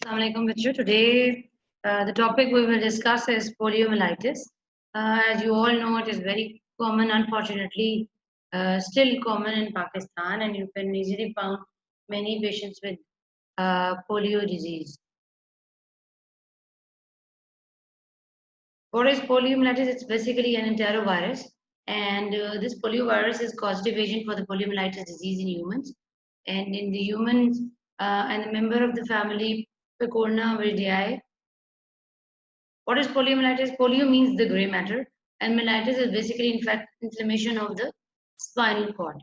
Assalamualaikum with you. Today, the topic we will discuss is poliomyelitis. As you all know, it is very common, unfortunately, still common in Pakistan, and you can easily find many patients with polio disease. What is poliomyelitis? It's basically an enterovirus, and this poliovirus is causative agent for the poliomyelitis disease in humans. And in the humans, and the member of the family Picornaviridae. What is poliomyelitis? Polio means the gray matter, and myelitis is basically, in fact, inflammation of the spinal cord.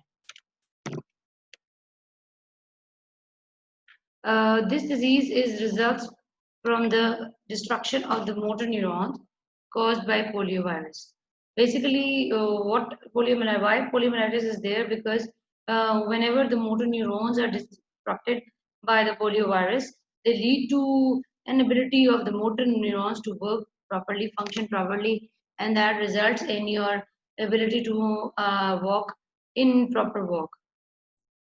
This disease is results from the destruction of the motor neurons caused by poliovirus. Basically, why poliomyelitis is there? Because whenever the motor neurons are disrupted by the poliovirus, they lead to inability of the motor neurons to work properly, function properly, and that results in your ability to walk in proper walk.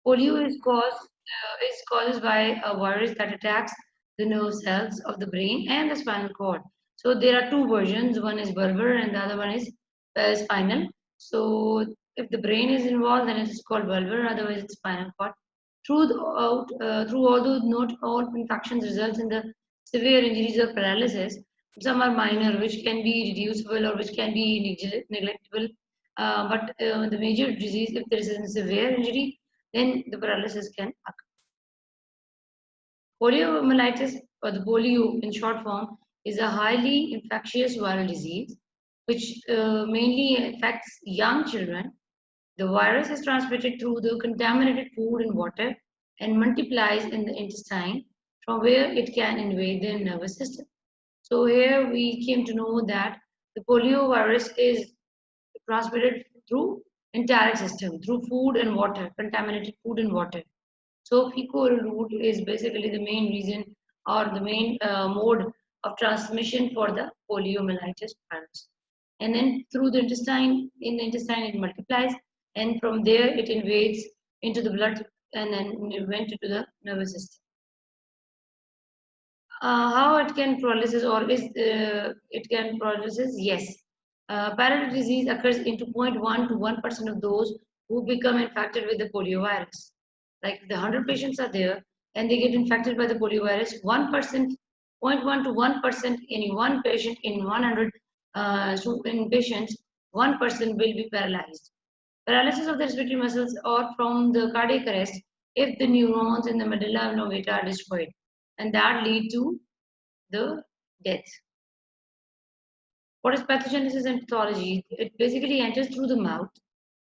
Polio is caused by a virus that attacks the nerve cells of the brain and the spinal cord. So there are two versions. One is bulbar and the other one is spinal. So if the brain is involved, then it is called bulbar. Otherwise, it's spinal cord. Through although not all infections results in the severe injuries or paralysis, some are minor, which can be reducible or which can be neglectable. But the major disease, if there is a severe injury, then the paralysis can occur. Poliomyelitis, or the polio in short form, is a highly infectious viral disease which mainly affects young children. The virus is transmitted through the contaminated food and water and multiplies in the intestine, from where it can invade the nervous system. So here we came to know that the polio virus is transmitted through entire system, through food and water, contaminated food and water. So fecal route is basically the main reason or the main mode of transmission for the poliomyelitis virus. And then through the intestine, in the intestine it multiplies, and from there it invades into the blood and then went into the nervous system. How it can paralysis or is it can paralysis? Yes. Paralytic disease occurs into 0.1 to 1% of those who become infected with the poliovirus. Like the 100 patients are there and they get infected by the poliovirus, 1%, 0.1 to 1% in one patient in 100 in patients, 1% will be paralyzed. Paralysis of the respiratory muscles or from the cardiac arrest if the neurons in the medulla oblongata are destroyed, and that lead to the death. What is pathogenesis and pathology? It basically enters through the mouth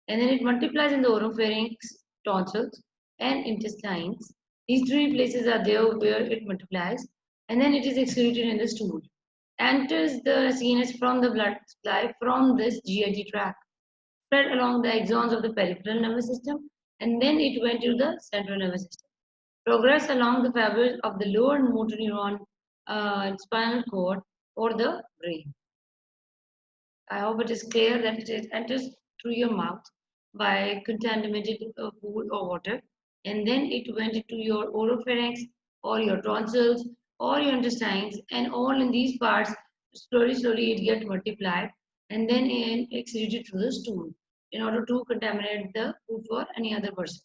and then it multiplies in the oropharynx, tonsils, and intestines. These three places are there where it multiplies, and then it is excreted in the stool. Enters the CNS from the blood supply from this GIT tract, spread along the axons of the peripheral nervous system, and then it went to the central nervous system. Progress along the fibers of the lower motor neuron, spinal cord, or the brain. I hope it is clear that it enters through your mouth by contaminated food or water, and then it went into your oropharynx or your tonsils or your intestines, and all in these parts, slowly it gets multiplied, and then excreted through the stool in order to contaminate the food for any other person.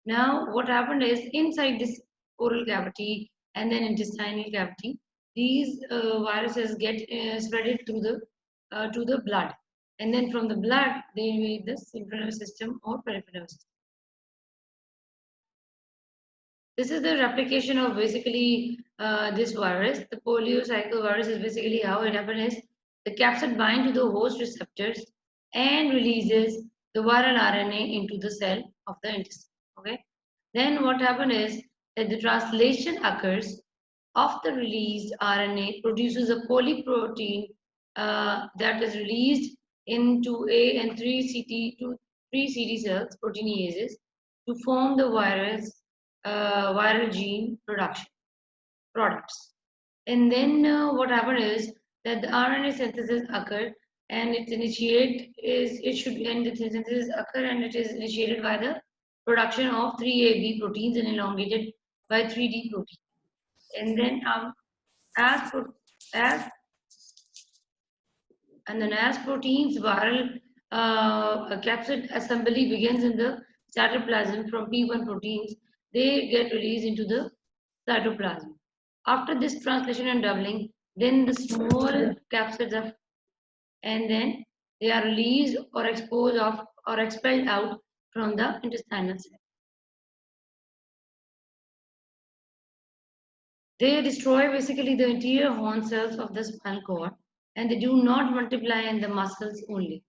Now, what happened is inside this oral cavity and then intestinal cavity, these viruses get spread through the to the blood, and then from the blood they invade the central nervous system or peripheral nervous system. This is the replication of basically this virus. The polio cycle virus is basically how it happens is the capsid bind to the host receptors and releases the viral RNA into the cell of the intestine. Okay. Then what happens is that the translation occurs of the released RNA produces a polyprotein that is released into A and 3 CD cells, proteinases, to form the viral gene products. And then what happens is that the RNA synthesis occur and it should end the synthesis occur and it is initiated by the production of 3AB proteins and elongated by 3D protein. And then as, pro- as and then as proteins viral capsid assembly begins in the cytoplasm from P1 proteins, they get released into the cytoplasm. After this translation and doubling, then the small capsids are and then they are released or exposed of or expelled out from the intestinal cell. They destroy basically the interior horn cells of the spinal cord and they do not multiply in the muscles only.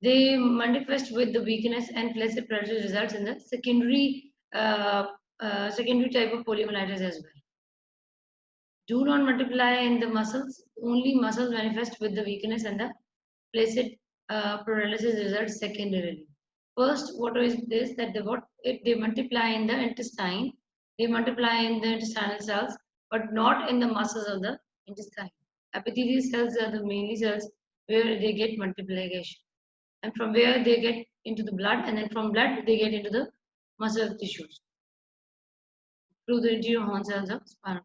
They manifest with the weakness and flaccid paralysis results in the secondary type of poliomyelitis as well. Do not multiply in the muscles, only muscles manifest with the weakness and the flaccid paralysis results secondarily. First, what is this? That they multiply in the intestine, they multiply in the intestinal cells, but not in the muscles of the intestine. Epithelial cells are the mainly cells where they get multiplication, and from where they get into the blood, and then from blood they get into the muscle tissues through the interior horn cells of spinal.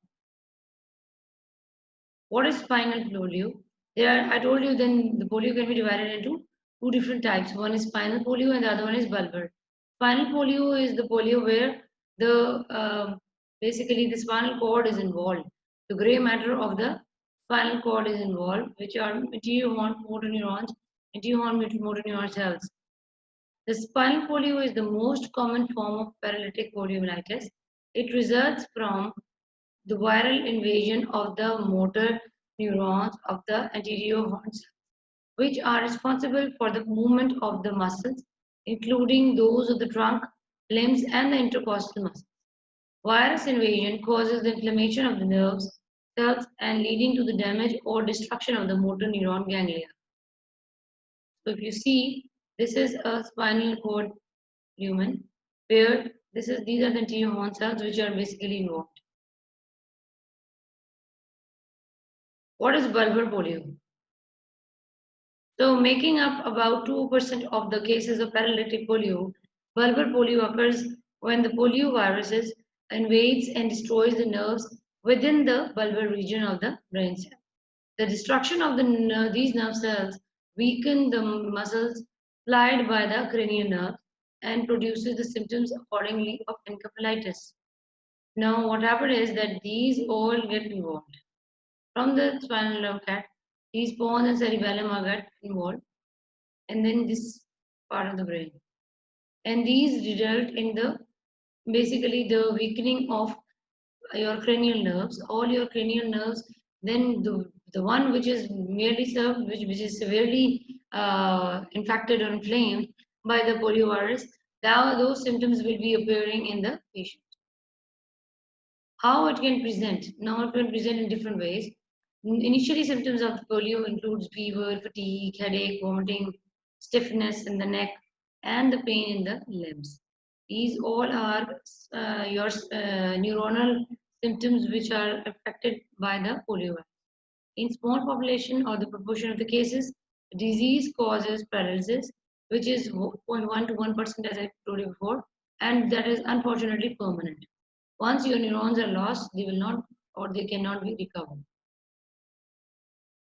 What is spinal polio? I told you then the polio can be divided into two different types. One is spinal polio and the other one is bulbar. Spinal polio is the polio where the basically the spinal cord is involved. The gray matter of the spinal cord is involved, which are anterior horn motor neurons, anterior horn motor neuron cells. The spinal polio is the most common form of paralytic poliomyelitis. It results from the viral invasion of the motor neurons of the anterior horn cells, which are responsible for the movement of the muscles, including those of the trunk, limbs, and the intercostal muscles. Virus invasion causes the inflammation of the nerves, cells, and leading to the damage or destruction of the motor neuron ganglia. So if you see, this is a spinal cord lumen where these are the anterior horn cells which are basically involved. What is bulbar polio? So, making up about 2% of the cases of paralytic polio, bulbar polio occurs when the polio viruses invades and destroys the nerves within the bulbar region of the brain cell. The destruction of these nerve cells weaken the muscles supplied by the cranial nerve and produces the symptoms accordingly of encephalitis. Now, what happened is that these all get involved. From the spinal nerve cat, these pons and cerebellum are get involved, and then this part of the brain. And these result in the basically the weakening of your cranial nerves, all your cranial nerves. Then the one which is merely served, which is severely infected or inflamed by the poliovirus, now those symptoms will be appearing in the patient. How it can present? Now it can present in different ways. Initially, symptoms of polio includes fever, fatigue, headache, vomiting, stiffness in the neck, and the pain in the limbs. These all are your neuronal symptoms which are affected by the polio. In small population or the proportion of the cases, disease causes paralysis, which is 0.1 to 1% as I told you before, and that is unfortunately permanent. Once your neurons are lost, they will not or they cannot be recovered.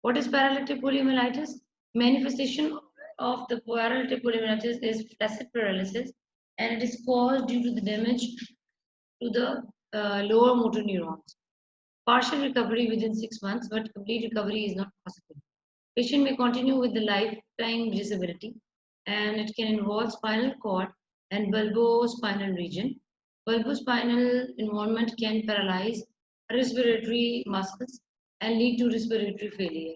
What is paralytic poliomyelitis? Manifestation of the paralytic poliomyelitis is flaccid paralysis, and it is caused due to the damage to the lower motor neurons. Partial recovery within 6 months, but complete recovery is not possible. Patient may continue with the lifetime disability, and it can involve spinal cord and bulbospinal region. Bulbospinal involvement can paralyze respiratory muscles and lead to respiratory failure.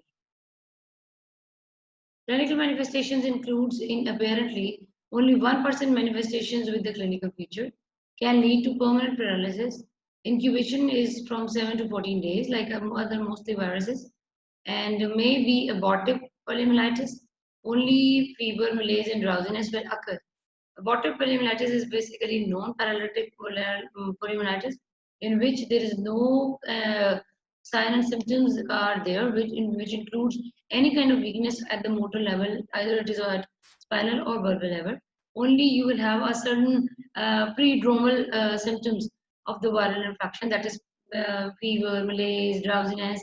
Clinical manifestations includes in apparently only 1% manifestations with the clinical feature can lead to permanent paralysis. Incubation is from 7 to 14 days, like other mostly viruses, and may be abortive poliomyelitis. Only fever, malaise, and drowsiness will occur. Abortive poliomyelitis is basically non-paralytic poliomyelitis in which there is no sign and symptoms are there, which includes any kind of weakness at the motor level, either it is at spinal or bulbar level. Only you will have a certain predromal symptoms of the viral infection, that is fever, malaise, drowsiness,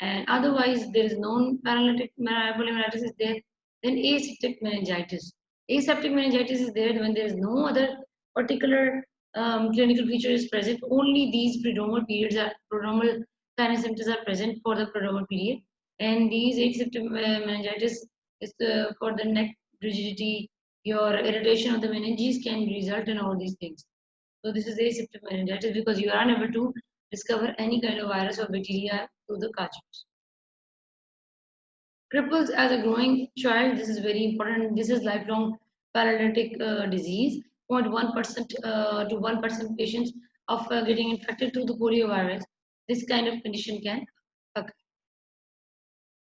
and otherwise there is no paralytic poliomyelitis is there, then aseptic meningitis. Aseptic meningitis is there when there is no other particular clinical feature is present. Only these prodromal signs and symptoms are present for the prodromal period, and these aseptic meningitis is for the neck rigidity. Your irritation of the meninges can result in all these things. So this is aseptic meningitis because you are unable to discover any kind of virus or bacteria through the cultures. Cripples as a growing child, this is very important. This is lifelong paralytic disease. 0.1% to 1% patients of getting infected through the poliovirus. This kind of condition can occur.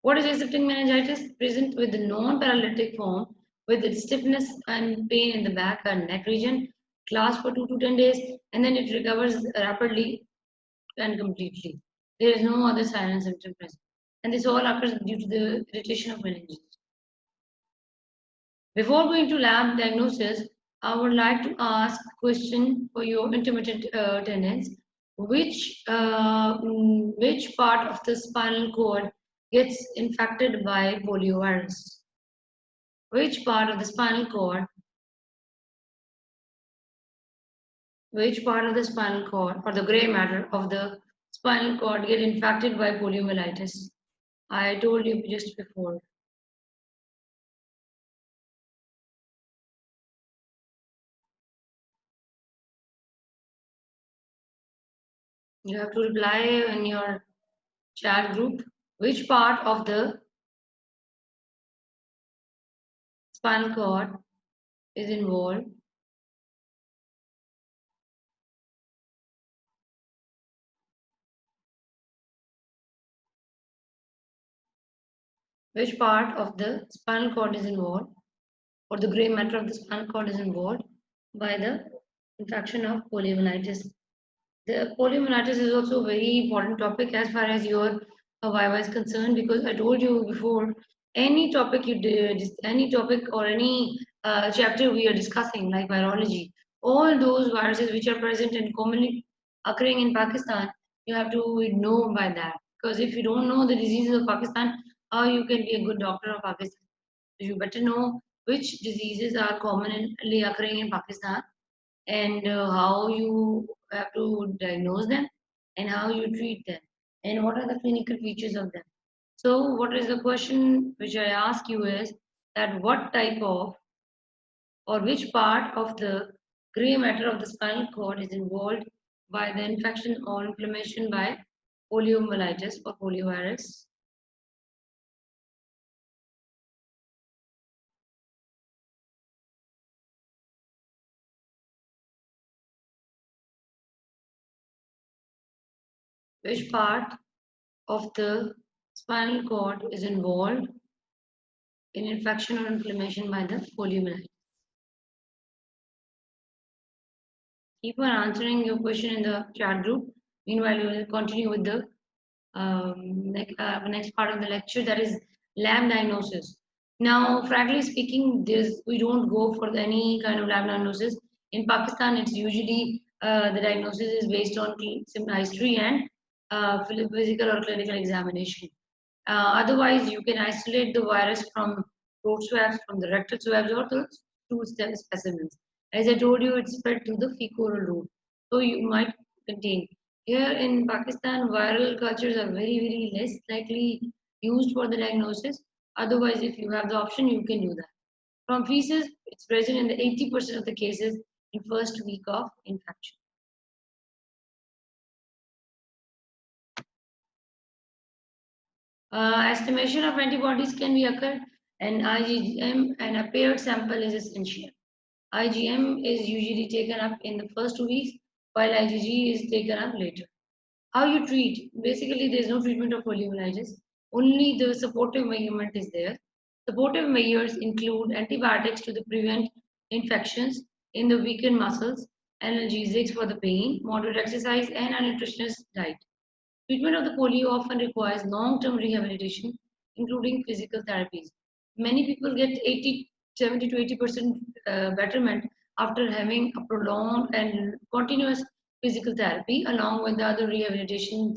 What is aseptic meningitis? Present with the non-paralytic form with stiffness and pain in the back and neck region, lasts for 2 to 10 days, and then it recovers rapidly and completely. There is no other sign and symptom present. And this all occurs due to the irritation of meninges. Before going to lab diagnosis, I would like to ask a question for your intermittent attendance. Which part of the spinal cord gets infected by poliovirus? Which part of the spinal cord, which part of the spinal cord or the gray matter of the spinal cord get infected by poliomyelitis? I told you just before. You have to reply in your chat group. Which part of the spinal cord is involved? Which part of the spinal cord is involved, or the gray matter of the spinal cord is involved by the infection of poliomyelitis? The poliomyelitis is also a very important topic as far as your Viva is concerned, because I told you before, any topic you did, any topic or any chapter we are discussing, like virology, all those viruses which are present and commonly occurring in Pakistan, you have to know by that. Because if you don't know the diseases of Pakistan, how you can be a good doctor of Pakistan? So you better know which diseases are commonly occurring in Pakistan and how you have to diagnose them and how you treat them and what are the clinical features of them. So what is the question which I ask you is that what type of or which part of the gray matter of the spinal cord is involved by the infection or inflammation by poliomyelitis or poliovirus? Which part of the spinal cord is involved in infection or inflammation by the poliomyelitis? Keep on answering your question in the chat group. Meanwhile, we will continue with the next part of the lecture, that is lab diagnosis. Now, frankly speaking, we don't go for any kind of lab diagnosis. In Pakistan, it's usually the diagnosis is based on history and physical or clinical examination. Otherwise, you can isolate the virus from throat swabs, from the rectal swabs, or the stool specimens. As I told you, it's spread through the fecal route. So you might contain. Here in Pakistan, viral cultures are very, very less likely used for the diagnosis. Otherwise, if you have the option, you can do that. From feces, it's present in the 80% of the cases in first week of infection. Estimation of antibodies can be occurred, and IgM and a paired sample is essential. IgM is usually taken up in the first 2 weeks, while IgG is taken up later. How you treat? Basically, there is no treatment of poliomyelitis. Only the supportive measurement is there. Supportive measures include antibiotics to prevent infections in the weakened muscles, analgesics for the pain, moderate exercise, and a nutritionist diet. Treatment of the polio often requires long-term rehabilitation, including physical therapies. Many people get 70 to 80% betterment after having a prolonged and continuous physical therapy along with the other rehabilitation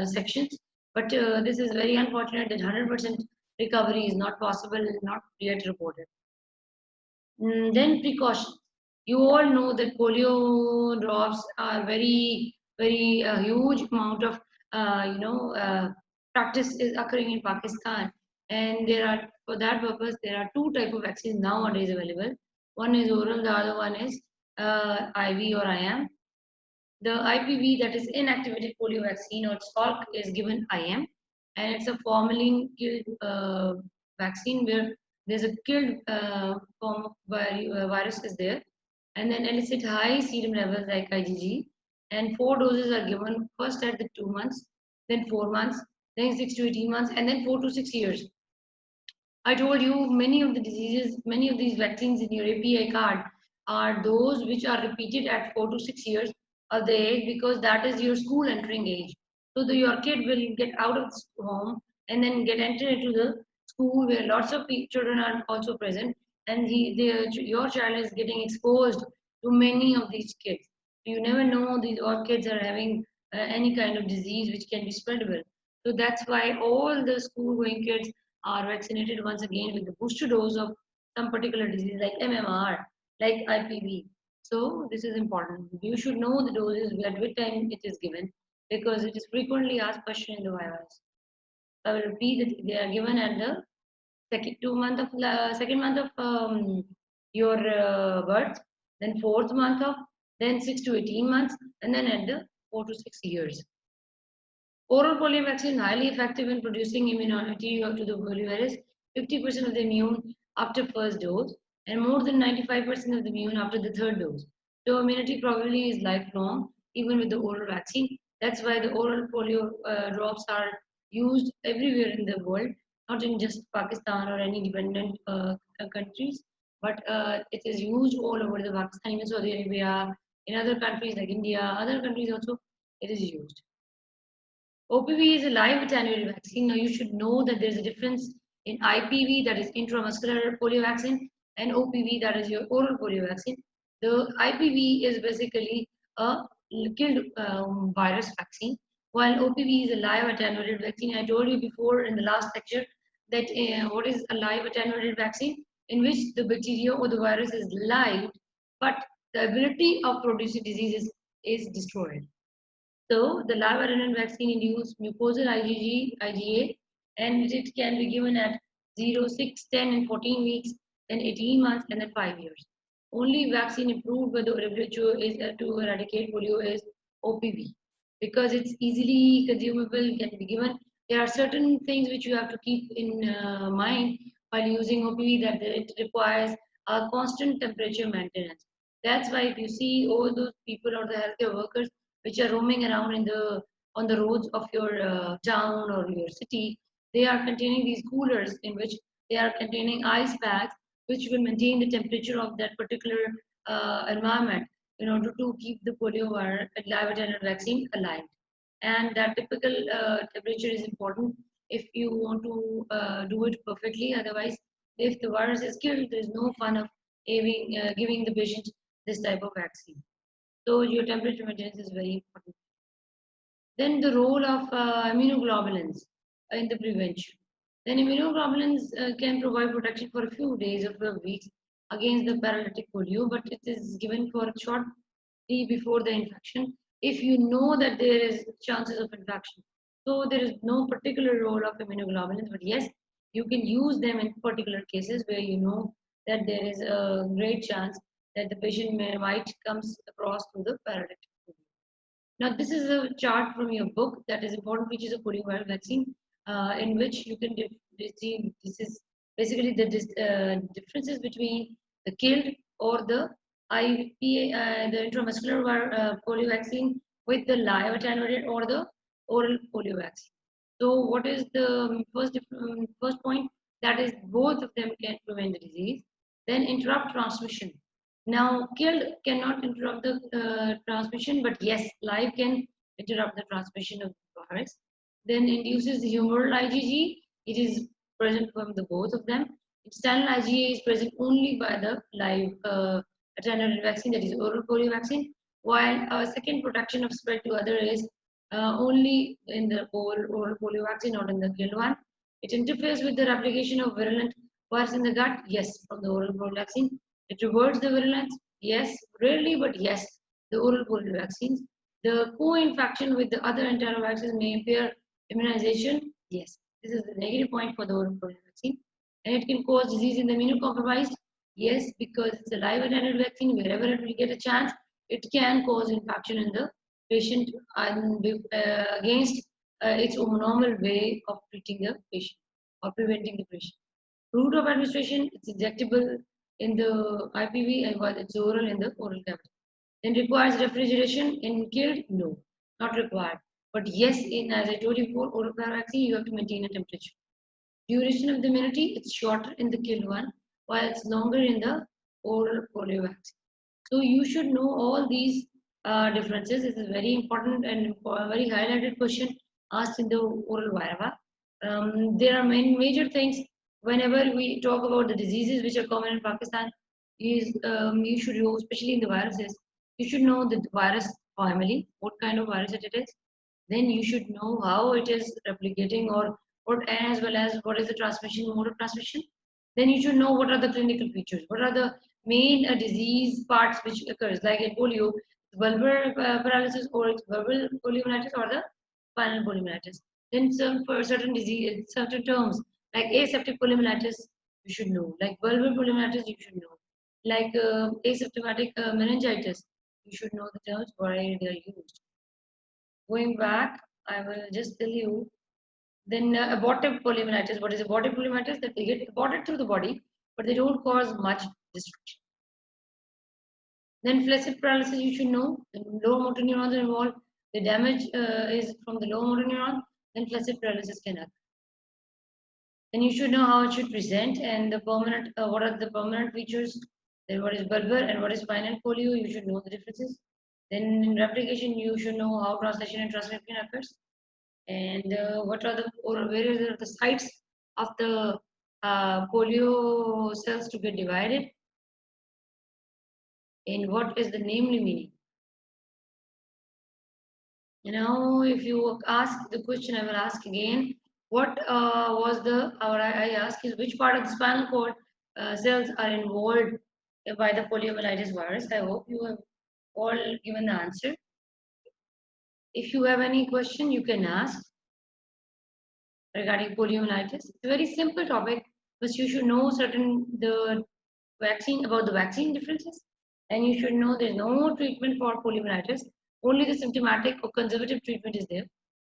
sections. But this is very unfortunate that 100% recovery is not possible, not yet reported. Then precautions. You all know that polio drops are very huge amount of practice is occurring in Pakistan, and there are for that purpose there are two type of vaccines nowadays available. One is oral, the other one is IV or IM. The IPV, that is inactivated polio vaccine or SCORC, is given IM, and it's a formalin killed vaccine where there's a killed form of virus is there, and then elicit high serum levels like IgG, and four doses are given first at the 2 months, then 4 months, then 6 to 18 months, and then 4 to 6 years. I told you many of the diseases, many of these vaccines in your API card are those which are repeated at 4 to 6 years of the age because that is your school entering age. So your kid will get out of home and then get entered into the school where lots of children are also present, and your child is getting exposed to many of these kids. You never know these all kids are having any kind of disease which can be spreadable. So that's why all the school going kids are vaccinated once again with the booster dose of some particular disease like MMR, like IPV. So this is important. You should know the doses at which time it is given because it is frequently asked question in the virus. I will repeat that they are given at the second month of your birth, then fourth month of, then 6 to 18 months, and then at the 4 to 6 years. Oral polio vaccine highly effective in producing immunity to the poliovirus, 50% of the immune after first dose, and more than 95% of the immune after the third dose. So immunity probably is lifelong, even with the oral vaccine. That's why the oral polio drops are used everywhere in the world, not in just Pakistan or any dependent countries, but it is used all over the Pakistan, even Saudi Arabia, in other countries like India, other countries also, it is used. OPV is a live attenuated vaccine. Now you should know that there's a difference in IPV, that is intramuscular polio vaccine, and OPV, that is your oral polio vaccine. The IPV is basically a killed virus vaccine, while OPV is a live attenuated vaccine. I told you before in the last lecture that what is a live attenuated vaccine, in which the bacteria or the virus is live, but the ability of producing diseases is destroyed. So the live adrenaline vaccine induces mucosal IgA, and it can be given at 0, 6, 10, and 14 weeks, then 18 months, and then 5 years. Only vaccine approved by the WHO is to eradicate polio is OPV because it's easily consumable, can be given. There are certain things which you have to keep in mind while using OPV, that it requires a constant temperature maintenance. That's why if you see all those people or the healthcare workers which are roaming around in the on the roads of your town or your city, they are containing these coolers in which they are containing ice packs which will maintain the temperature of that particular environment in order to keep the polio live attenuated vaccine alive. And that typical temperature is important if you want to do it perfectly. Otherwise, if the virus is killed, there is no fun of giving the patient this type of vaccine. So your temperature maintenance is very important. Then the role of immunoglobulins in the prevention. Then immunoglobulins can provide protection for a few days or for weeks against the paralytic polio, but it is given for a short before the infection if you know that there is chances of infection. So there is no particular role of immunoglobulins, but yes, you can use them in particular cases where you know that there is a great chance that the patient might comes across through the paralytic polio. Now, this is a chart from your book that is important features of poliovirus vaccine, in which you can see this is basically the differences between the killed or the IPA, the intramuscular polio vaccine with the live attenuated or the oral polio vaccine. So, what is the first point? That is, both of them can prevent the disease. Then interrupt transmission. Now, killed cannot interrupt the transmission, but yes, live can interrupt the transmission of the virus. Then induces the humoral IgG. It is present from the both of them. External IgA is present only by the live attenuated vaccine, that is oral polio vaccine. while a second protection of spread to other is only in the oral polio vaccine, not in the killed one. It interferes with the replication of virulent virus in the gut, yes, from the oral polio vaccine. It reverts the virulence, yes, rarely, but yes, the oral polio vaccines. The co-infection with the other enteroviruses may impair immunization, yes. This is the negative point for the oral polio vaccine. And it can cause disease in the immunocompromised, yes, because it's a live attended vaccine. Wherever it will get a chance, it can cause infection in the patient and against its normal way of treating the patient or preventing the patient. Route of administration, it's injectable in the IPV and while it's oral in the oral cavity. Then requires refrigeration in killed? No, not required. But yes, in as I told you before, oral vaccine, you have to maintain a temperature. Duration of the immunity, it's shorter in the killed one, while it's longer in the oral polio vaccine. So you should know all these differences. This is very important and very highlighted question asked in the oral virava. There are many major things whenever we talk about the diseases which are common in Pakistan. Is you should know, especially in the viruses, you should know the virus family, what kind of virus it is. Then you should know how it is replicating or what, as well as what is the transmission mode of transmission. Then you should know what are the clinical features, what are the main disease parts which occurs, like in polio, bulbar paralysis or it's verbal poliomyelitis or the spinal poliomyelitis. Then some for certain disease, certain terms like aseptic poliomyelitis, you should know. Like bulbar poliomyelitis, you should know. Like asymptomatic meningitis, you should know the terms why they are used. Going back, I will just tell you. Then abortive poliomyelitis. What is abortive poliomyelitis? That they get aborted through the body, but they don't cause much destruction. Then flaccid paralysis, you should know. The lower motor neurons are involved. The damage is from the lower motor neuron. Then flaccid paralysis can occur. Then you should know how it should present and the permanent. What are the permanent features? Then what is bulbar and what is spinal polio? You should know the differences. Then in replication, you should know how translation and transcription occurs. And what are the or where are the sites of the polio cells to get divided, and what is the namely meaning. If you ask the question, I will ask again, what was the, or I ask is which part of the spinal cord cells are involved by the poliomyelitis virus. I hope you have all given the answer. If you have any question, you can ask regarding poliomyelitis. It's a very simple topic, but you should know certain the vaccine about the vaccine differences, and you should know there's no treatment for poliomyelitis. Only the symptomatic or conservative treatment is there,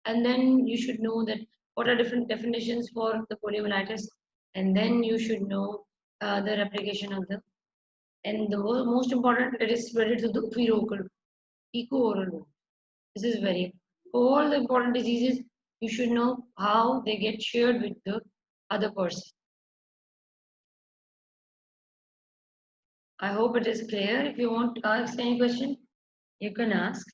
and then you should know that what are different definitions for the poliomyelitis, and then you should know the replication of the and the most important it is spread to the eco-oral route. This is very all the important diseases. You should know how they get shared with the other person. I hope it is clear. If you want to ask any question, you can ask.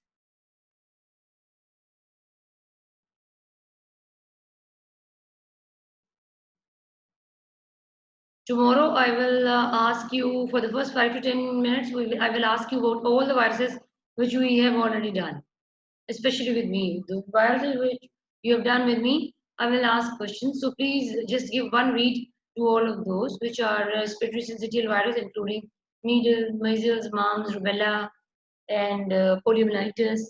Tomorrow, I will ask you for the first 5 to 10 minutes. I will ask you about all the viruses which we have already done, especially with me. The viruses which you have done with me, I will ask questions. So please just give one read to all of those, which are respiratory syncytial virus, including measles, mumps, rubella, and poliomyelitis,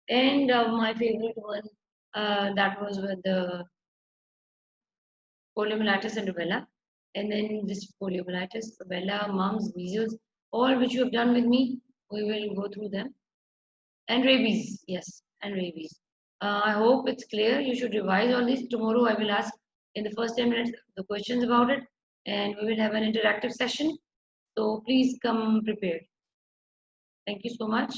and my favorite one that was with the poliomyelitis and rubella, and then this poliomyelitis, rubella, mumps, measles, all which you have done with me, we will go through them, and rabies, yes, and rabies. I hope it's clear. You should revise all this. Tomorrow I will ask in the first 10 minutes the questions about it, and we will have an interactive session. So please come prepared. Thank you so much.